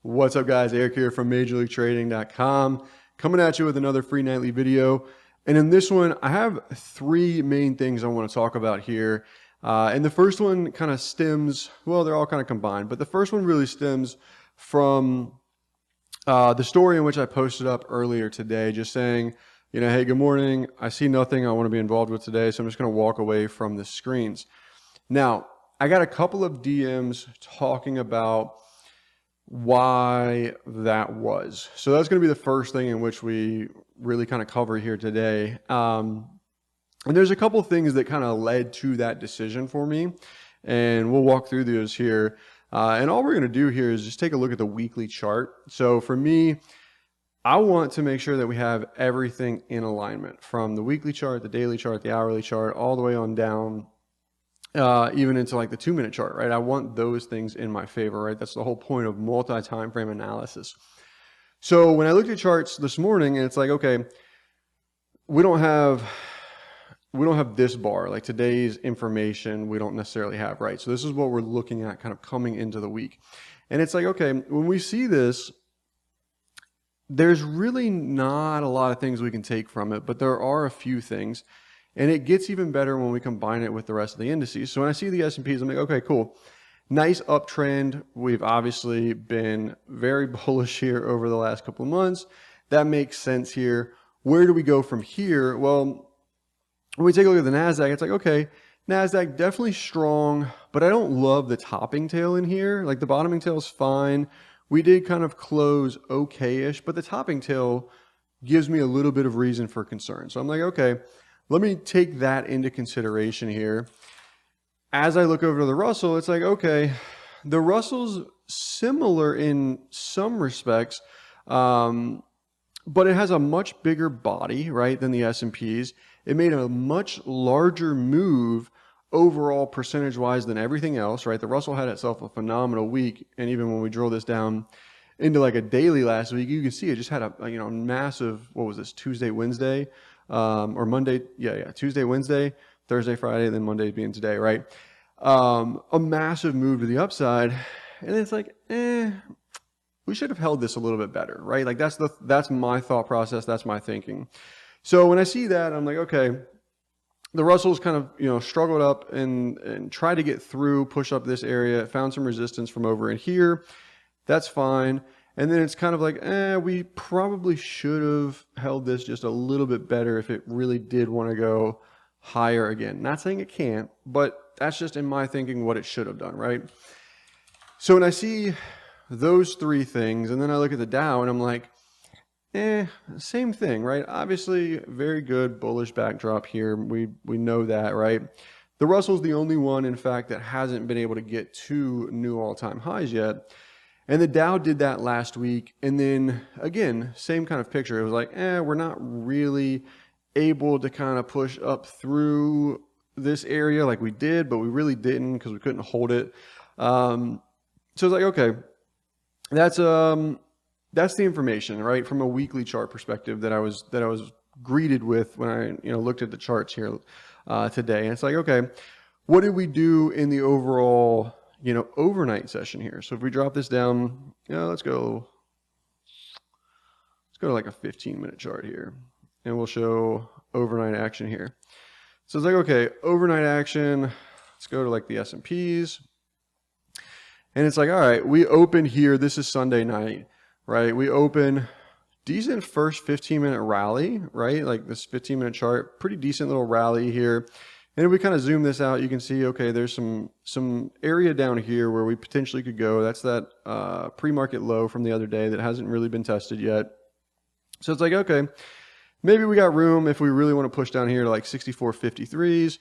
What's up, guys? Eric here from MajorLeagueTrading.com, coming at you with another free nightly video. And in this one, I have three main things I want to talk about here. And the first one kind of stems, well, they're all kind of combined, but the first one really stems from the story in which I posted up earlier today, just saying, hey, good morning. I see nothing I want to be involved with today, so I'm just going to walk away from the screens. Now, I got a couple of DMs talking about why that was. So that's going to be the first thing in which we really kind of cover here today. And there's a couple of things that kind of led to that decision for me, and we'll walk through those here. And all we're going to do here is just take a look at the weekly chart. So for me, I want to make sure that we have everything in alignment, from the weekly chart, the daily chart, the hourly chart, all the way on down, even into like the 2-minute chart, right? I want those things in my favor, right? That's the whole point of multi-time frame analysis. So when I looked at charts this morning, and it's like, okay, we don't have this bar, like today's information we don't necessarily have, right? So this is what we're looking at kind of coming into the week. And it's like, okay, when we see this, there's really not a lot of things we can take from it, but there are a few things. And it gets even better when we combine it with the rest of the indices. So when I see the S&Ps, I'm like, okay, cool. Nice uptrend. We've obviously been very bullish here over the last couple of months. That makes sense here. Where do we go from here? Well, when we take a look at the NASDAQ, it's like, okay, NASDAQ definitely strong, but I don't love the topping tail in here. Like the bottoming tail is fine. We did kind of close okay-ish, but the topping tail gives me a little bit of reason for concern. So I'm like, okay, let me take that into consideration here. As I look over to the Russell, it's like, okay, the Russell's similar in some respects, but it has a much bigger body, right, than the S&Ps. It made a much larger move overall percentage-wise than everything else, right? The Russell had itself a phenomenal week, and even when we drill this down into like a daily last week, you can see it just had a massive, what was this, Tuesday, Wednesday, or Monday, Tuesday, Wednesday, Thursday, Friday, then Monday being today, right? A massive move to the upside, and it's like, we should have held this a little bit better, right? Like that's my thought process, that's my thinking. So when I see that, I'm like, okay, the Russell's kind of struggled up and tried to get through, push up this area, found some resistance from over in here. That's fine. And then it's kind of like, we probably should have held this just a little bit better if it really did want to go higher again. Not saying it can't, but that's just in my thinking what it should have done, right? So when I see those three things, and then I look at the Dow and I'm like, same thing, right? Obviously, very good bullish backdrop here. We know that, right? The Russell's the only one, in fact, that hasn't been able to get to new all-time highs yet. And the Dow did that last week. And then again, same kind of picture. It was like, we're not really able to kind of push up through this area like we did, but we really didn't because we couldn't hold it. So it's like, okay, that's the information, right? From a weekly chart perspective that I was greeted with when I looked at the charts here today. And it's like, okay, what did we do in the overall overnight session here? So if we drop this down, let's go to like a 15-minute chart here, and we'll show overnight action here. So it's like, okay, overnight action, let's go to like the S&Ps, and it's like, all right, we open here, this is Sunday night, right? We open decent first 15-minute rally, right? Like this 15-minute chart, pretty decent little rally here. And if we kind of zoom this out, you can see, okay, there's some area down here where we potentially could go. That's that pre-market low from the other day that hasn't really been tested yet. So it's like, okay, maybe we got room if we really want to push down here to like 64.53s.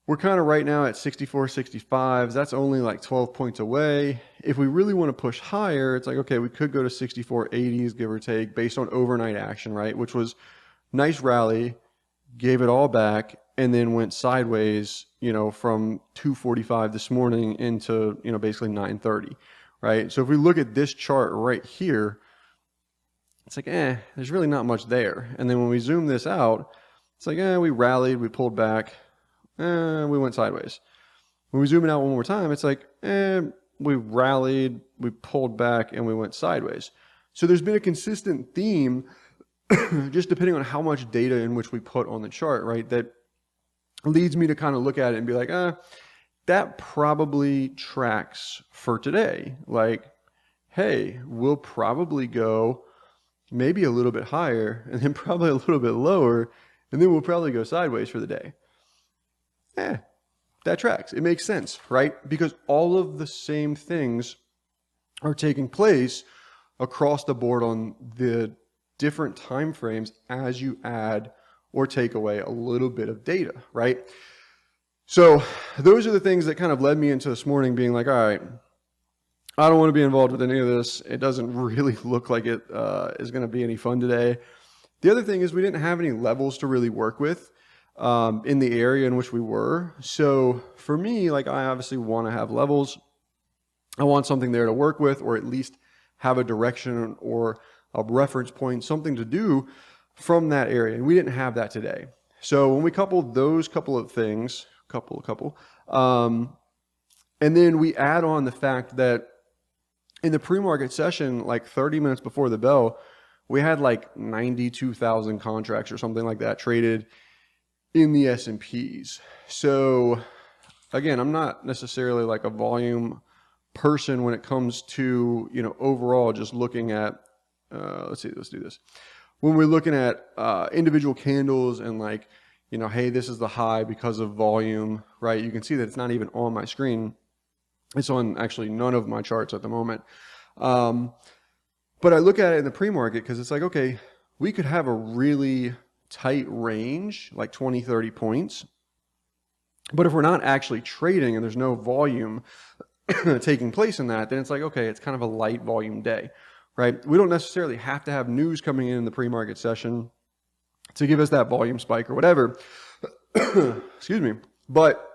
We're kind of right now at 64.65s. That's only like 12 points away. If we really want to push higher, it's like, okay, we could go to 64.80s, give or take, based on overnight action, right? Which was nice rally, gave it all back, and then went sideways, from 2:45 this morning into, basically 9:30, right? So if we look at this chart right here, it's like, there's really not much there. And then when we zoom this out, it's like, we rallied, we pulled back, we went sideways. When we zoom it out one more time, it's like, we rallied, we pulled back, and we went sideways. So there's been a consistent theme, just depending on how much data in which we put on the chart, right? That leads me to kind of look at it and be like, that probably tracks for today. Like, hey, we'll probably go maybe a little bit higher and then probably a little bit lower, and then we'll probably go sideways for the day. That tracks. It makes sense, right? Because all of the same things are taking place across the board on the different time frames as you add or take away a little bit of data, right? So those are the things that kind of led me into this morning being like, all right, I don't want to be involved with any of this. It doesn't really look like it is going to be any fun today. The other thing is we didn't have any levels to really work with in the area in which we were. So for me, like, I obviously want to have levels. I want something there to work with, or at least have a direction or a reference point, something to do from that area. And we didn't have that today. So when we coupled those couple of things, and then we add on the fact that in the pre-market session, like 30 minutes before the bell, we had like 92,000 contracts or something like that traded in the S&Ps. So again, I'm not necessarily like a volume person when it comes to, overall just looking at, let's do this. When we're looking at individual candles and like, hey, this is the high because of volume, right? You can see that it's not even on my screen. It's on actually none of my charts at the moment. But I look at it in the pre-market because it's like, okay, we could have a really tight range, like 20, 30 points. But if we're not actually trading and there's no volume taking place in that, then it's like, okay, it's kind of a light volume day, right? We don't necessarily have to have news coming in the pre-market session to give us that volume spike or whatever. Excuse me. But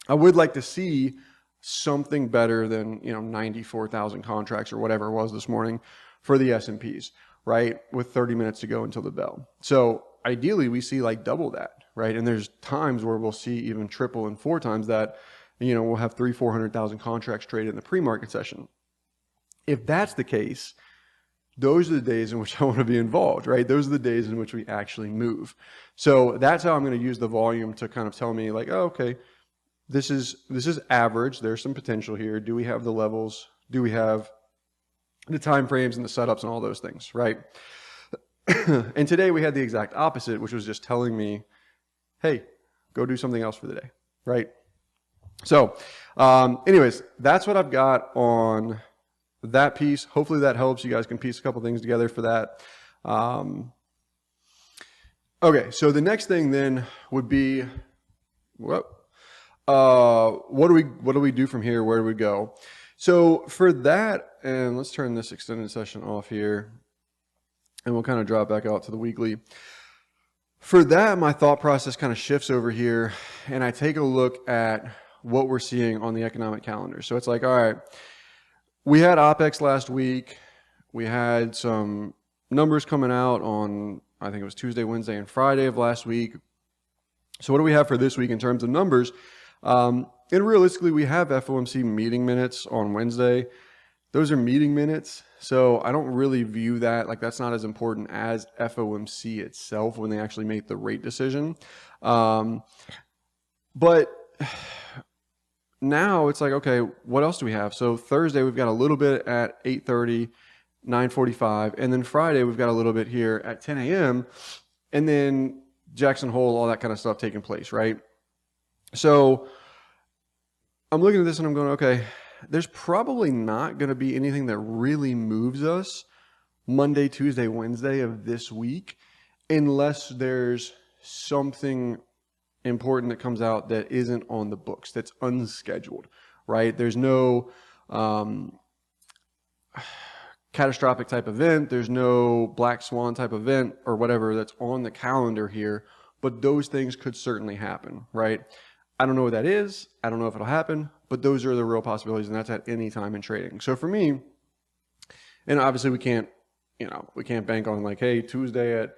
I would like to see something better than 94,000 contracts or whatever it was this morning for the S&Ps, right? With 30 minutes to go until the bell. So ideally we see like double that, right? And there's times where we'll see even triple and 4 times that. We'll have 300,000-400,000 contracts traded in the pre-market session. If that's the case, those are the days in which I want to be involved, right? Those are the days in which we actually move. So that's how I'm going to use the volume to kind of tell me like, oh, okay, this is average. There's some potential here. Do we have the levels? Do we have the time frames and the setups and all those things, right? And today we had the exact opposite, which was just telling me, hey, go do something else for the day, right? So anyways, that's what I've got on that piece. Hopefully that helps. You guys can piece a couple things together for that. Okay, so the next thing then would be, what do we do from here? Where do we go? So for that, and let's turn this extended session off here, and we'll kind of drop back out to the weekly. For that, my thought process kind of shifts over here, and I take a look at what we're seeing on the economic calendar. So it's like, all right, we had OPEX last week. We had some numbers coming out on, I think it was Tuesday, Wednesday, and Friday of last week. So what do we have for this week in terms of numbers? And realistically, we have FOMC meeting minutes on Wednesday. Those are meeting minutes. So I don't really view that, like that's not as important as FOMC itself when they actually make the rate decision. But now it's like, okay, what else do we have? So Thursday, we've got a little bit at 8:30, 9:45, and then Friday, we've got a little bit here at 10 a.m., and then Jackson Hole, all that kind of stuff taking place, right? So I'm looking at this and I'm going, okay, there's probably not going to be anything that really moves us Monday, Tuesday, Wednesday of this week, unless there's something important that comes out that isn't on the books, that's unscheduled, right? There's no catastrophic type event. There's no black swan type event or whatever that's on the calendar here, but those things could certainly happen, right? I don't know what that is. I don't know if it'll happen, but those are the real possibilities, and that's at any time in trading. So for me, and obviously we can't bank on like, hey, Tuesday at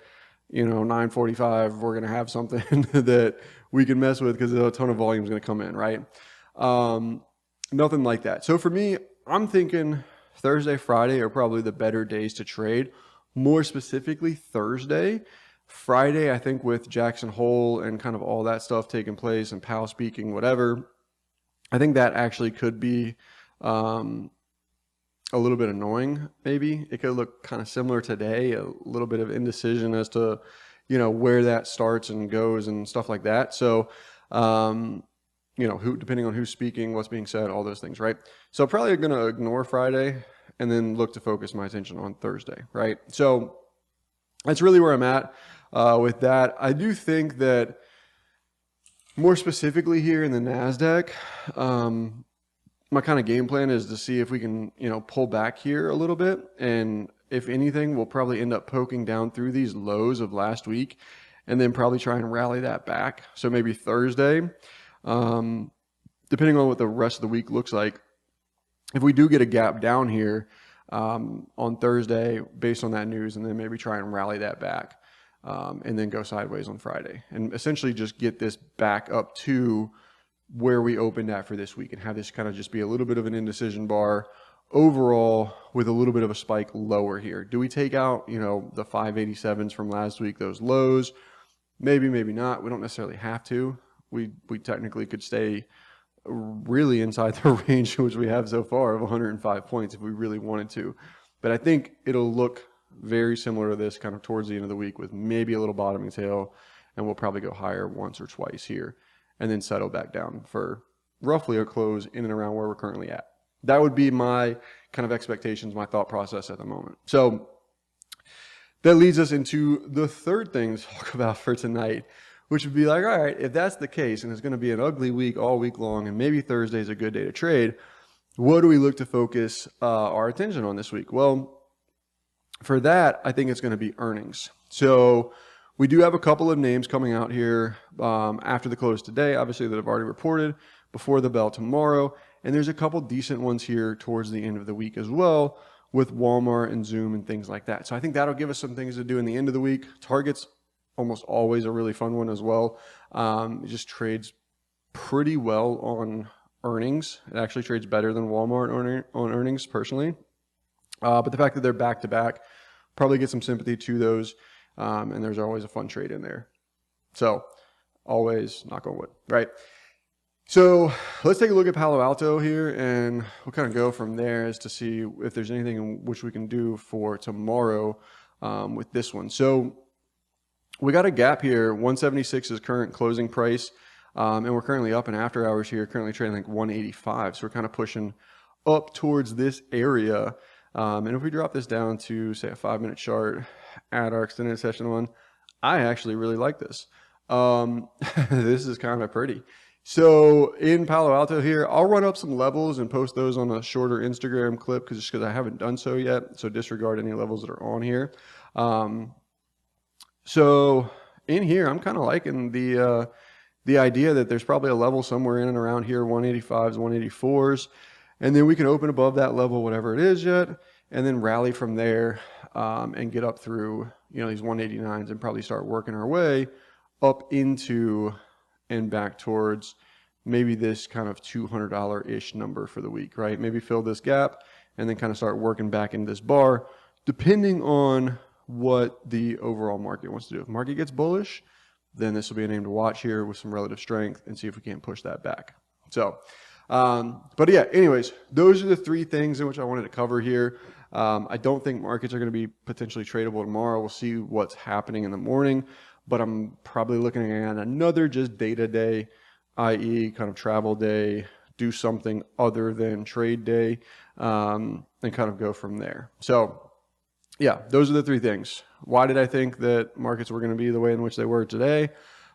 9:45, we're going to have something that we can mess with because a ton of volume is going to come in, right? nothing like that. So for me, I'm thinking Thursday, Friday are probably the better days to trade. More specifically, Thursday. Friday, I think with Jackson Hole and kind of all that stuff taking place and Powell speaking, whatever, I think that actually could be a little bit annoying. Maybe it could look kind of similar today, a little bit of indecision as to, where that starts and goes and stuff like that. So, depending on who's speaking, what's being said, all those things, right? So probably going to ignore Friday and then look to focus my attention on Thursday, right? So that's really where I'm at with that. I do think that more specifically here in the NASDAQ, my kind of game plan is to see if we can, pull back here a little bit. And if anything, we'll probably end up poking down through these lows of last week and then probably try and rally that back. So maybe Thursday, depending on what the rest of the week looks like, if we do get a gap down here on Thursday based on that news, and then maybe try and rally that back and then go sideways on Friday and essentially just get this back up to where we opened at for this week and have this kind of just be a little bit of an indecision bar overall with a little bit of a spike lower here. Do we take out, the 587s from last week, those lows? Maybe, maybe not. We don't necessarily have to. We technically could stay really inside the range which we have so far of 105 points if we really wanted to. But I think it'll look very similar to this kind of towards the end of the week with maybe a little bottoming tail, and we'll probably go higher once or twice here and then settle back down for roughly a close in and around where we're currently at. That would be my kind of expectations, my thought process at the moment. So that leads us into the third thing to talk about for tonight, which would be like, all right, if that's the case and it's going to be an ugly week all week long and maybe Thursday is a good day to trade, what do we look to focus our attention on this week? Well, for that, I think it's going to be earnings. So we do have a couple of names coming out here after the close today, obviously, that have already reported before the bell tomorrow. And there's a couple decent ones here towards the end of the week as well with Walmart and Zoom and things like that. So I think that'll give us some things to do in the end of the week. Target's almost always a really fun one as well. It just trades pretty well on earnings. It actually trades better than Walmart on earnings personally. But the fact that they're back-to-back probably get some sympathy to those. And there's always a fun trade in there. So always knock on wood, right? So let's take a look at Palo Alto here and we'll kind of go from there as to see if there's anything in which we can do for tomorrow with this one. So we got a gap here. 176 is current closing price. And we're currently up in after hours here, currently trading like 185. So we're kind of pushing up towards this area. And if we drop this down to, say, a 5-minute chart at our extended session one, I actually really like this. This is kind of pretty. So in Palo Alto here, I'll run up some levels and post those on a shorter Instagram clip because I haven't done so yet. So disregard any levels that are on here. So in here, I'm kind of liking the idea that there's probably a level somewhere in and around here, 185s, 184s. And then we can open above that level, whatever it is yet, and then rally from there and get up through, these 189s and probably start working our way up into and back towards maybe this kind of $200-ish number for the week, right? Maybe fill this gap and then kind of start working back in this bar, depending on what the overall market wants to do. If the market gets bullish, then this will be a name to watch here with some relative strength and see if we can't push that back. So, but yeah, anyways, those are the three things in which I wanted to cover here. I don't think markets are going to be potentially tradable tomorrow. We'll see what's happening in the morning, but I'm probably looking at another just day-to-day, i.e. kind of travel day, do something other than trade day, and kind of go from there. So yeah, those are the three things. Why did I think that markets were going to be the way in which they were today?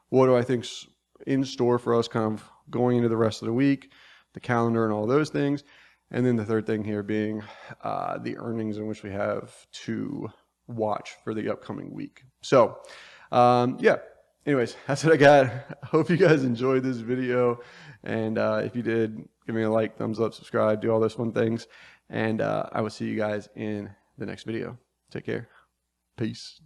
What do I think's in store for us kind of going into the rest of the week, the calendar and all those things? And then the third thing here being the earnings in which we have to watch for the upcoming week. So yeah, anyways, that's what I got. I hope you guys enjoyed this video. And if you did, give me a like, thumbs up, subscribe, do all those fun things. And I will see you guys in the next video. Take care. Peace.